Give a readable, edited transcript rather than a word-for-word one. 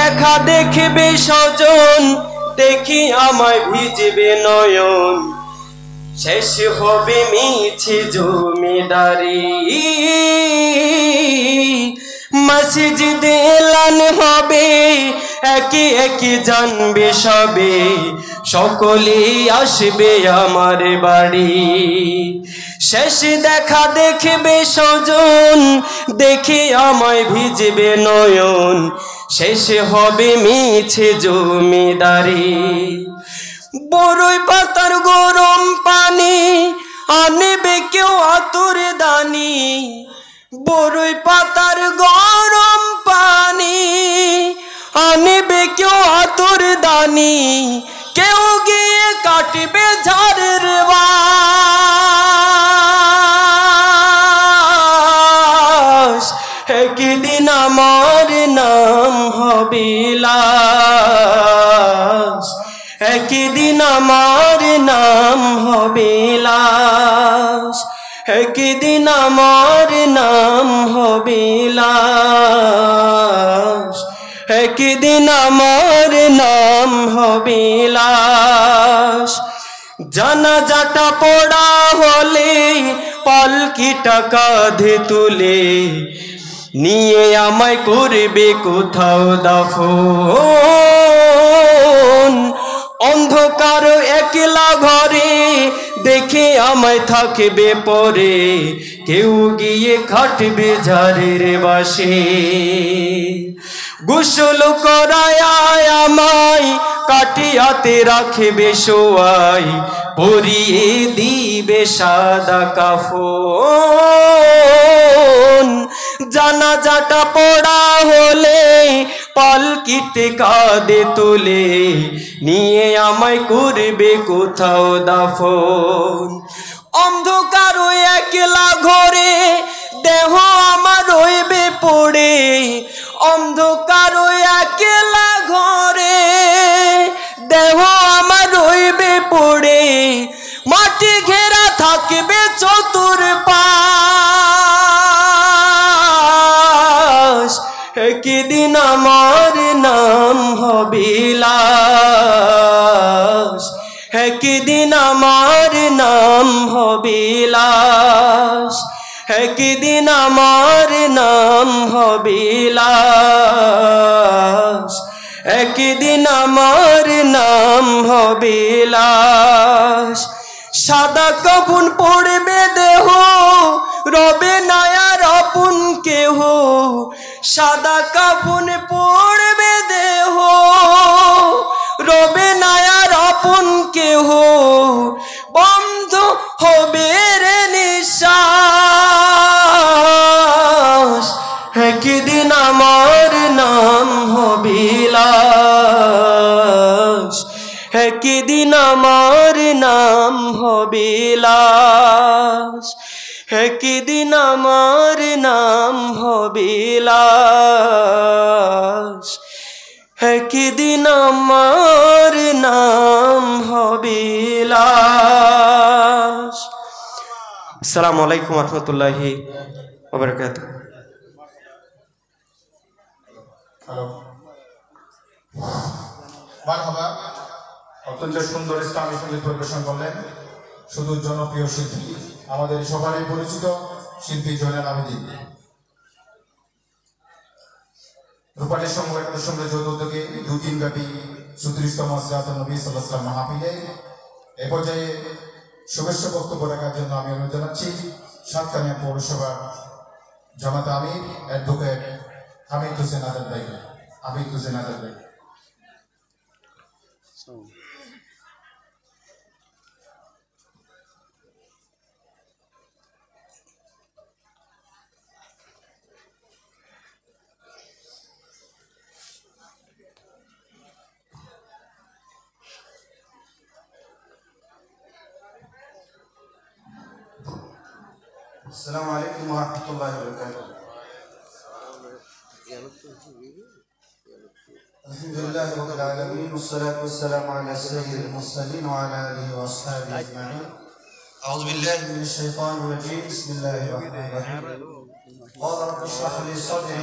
দেখা দেখবে স্বজন, দেখি আমায় ভিজবে নয়ন। শেষ হবে মিছে জমিদারি, মসজিদে এলান হবে, একে একে জানবে সবে, সকলেই আসবে আমার বাড়ি। শেষ দেখা দেখবে স্বজন, দেখে আমায় ভিজবে নয়ন। শেষ হবে মিছে জমিদারি। বড়ই পাতার গরম পানি আনবে কেউ আতর দানি, বড়ই পাতার গরম পানি আনবে কেউ আতর দানি, কেউ গিয়ে কাটবে ঝাড়ের বাঁশ। একদিন আমার নাম হবে লাশ, একদিন আমার নাম হবে লাশ, একদিন আমার নাম হবে লাশ, একদিন আমার নাম হবে লাশ। জানাজাটা পড়া হলে পালকিটা কাঁধে তুলে, নিয়ে আমায় করবে কোথাও দাফন। অন্ধকার একলা ঘরে দেখে আমায় থাকবে পরে, কেউ গিয়ে খাটবে ঝাড়ের বাসে। গোসল করায় আমায় কাটিয়াতে রাখবে শোয়াই, পরিয়ে দিবে সাদা কাফন। জানাজাটা পড়া হলে পালকিতে কাঁধে তুলে, নিয়ে আমায় করবে কোথাও দাফন। অন্ধকার একলা ঘরে দেহ আমার রইবে পড়ে, অন্ধকার একলা ঘরে দেহ আমার রইবে পড়ে, মাটি ঘেরা থাকবে চতুর্পাশ। একদিন আমার নাম হবে লাশ, একদিন আমার নাম হবে লাশ, একদিন আমার নাম হবে লাশ, একদিন আমার নাম হবে লাশ। সাদা কাফন পড়বে দেহ, রবে না আর আপন কেহ। সাদা কাফন পড়বে দেহ, রবে না আর আপন কেহ। বন্ধ হবে রে নিঃশ্বাস, একদিন আমার নাম হবে লাশ, একদিন আমার নাম হবে লাশ, একদিন আমার নাম হবে লাশ, একদিন আমার নাম হবে লাশ। আসসালামু আলাইকুম ওয়া রাহমাতুল্লাহি ওয়া বারাকাতুহু। মারহাবা। অত্যন্ত সুন্দর ইসলামী সঙ্গীত পরিবেশন করলেন শুধু জনপ্রিয় শিল্পী, আমাদের সবারই পরিচিত শিল্পী জয়নাল আবেদীন। রূপালীর সংঘ একাদশ সঙ্গে যৌথ উদ্যোগে 2 দিন ব্যাপী 34তম সিরাতুন নবী সাল্লাল্লাহু আলাইহি ওয়াসাল্লাম মাহফিলে এ পর্যায়ে শুভেচ্ছা বক্তব্য রাখার জন্য আমি অনুরোধ জানাচ্ছি সাতকানিয়া পৌরসভা জামাত আমির অ্যাডভোকেট হামিদ হোসেন আজাদ ভাইকে। হামিদ হোসেন আজাদ ভাই। السلام عليكم ورحمة الله وبركاته. الحمد لله رب العالمين والصلاة والسلام على سيد المرسلين وعلى آله وأصحابه أجمعين. أعوذ بالله من الشيطان الرجيم. بسم الله الرحمن الرحيم. قال رب اشرح لي صدري